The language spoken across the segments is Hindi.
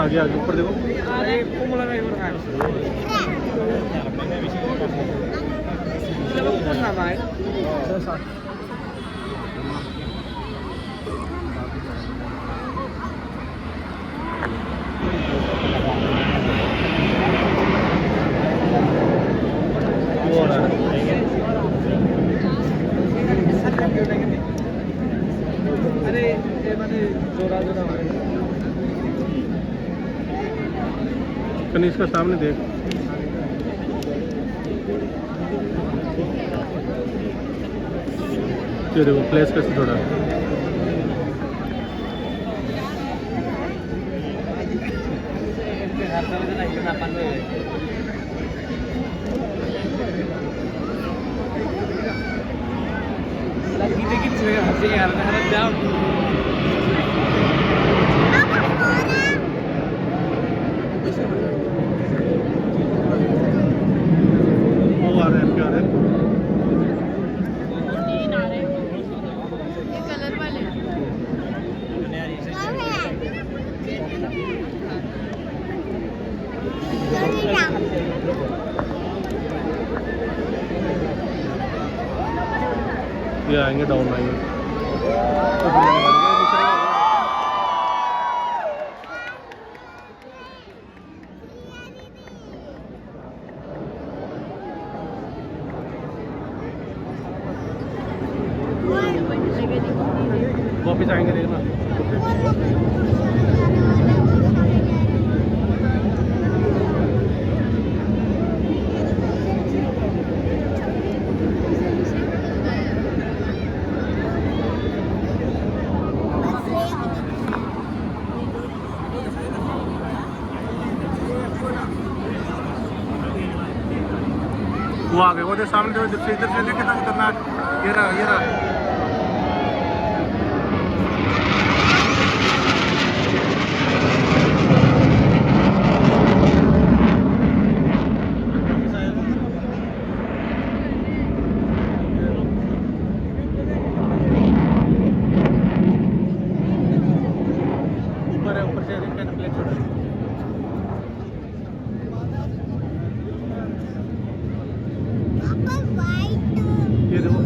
आगे आगे ऊपर देखो। कनीज का सामने देख। ये देखो प्लेस कैसे थोड़ा ये आएंगे डाउन आएंगे। वापिस आएंगे देखना। वो आ गए, वो जो सामने जो इधर से कितना खतरनाक। ये रहा ये रहा। ऊपर है, ऊपर से प्लेट छोड़। ये देखो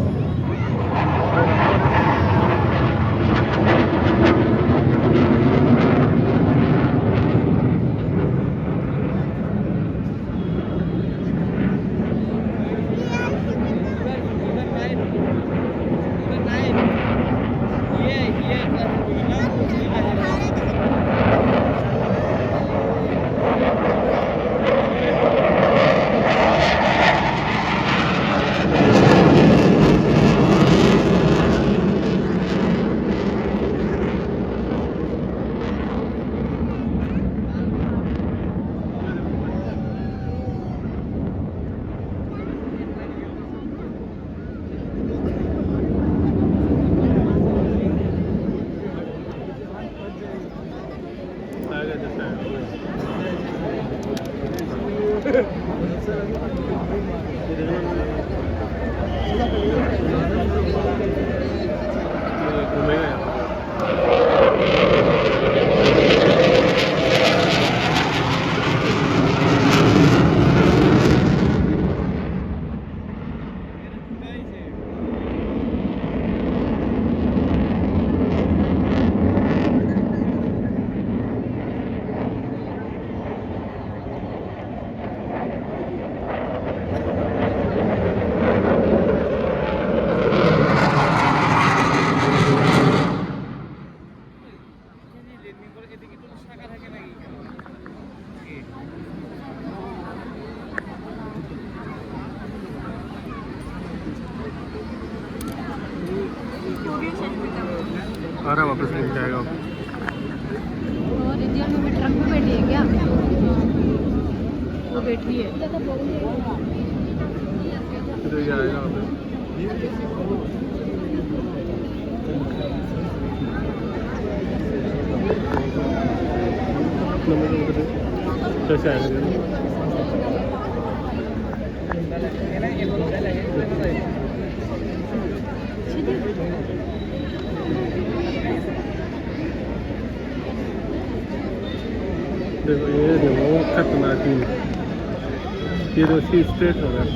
आ रहा वापस मिल जाएगा। और इंडिया में ट्रक में बैठी है क्या? वो बैठी है। तो ये आएगा वापस। कैसे आएगा? ये रस्सी स्ट्रेट हो रहा है।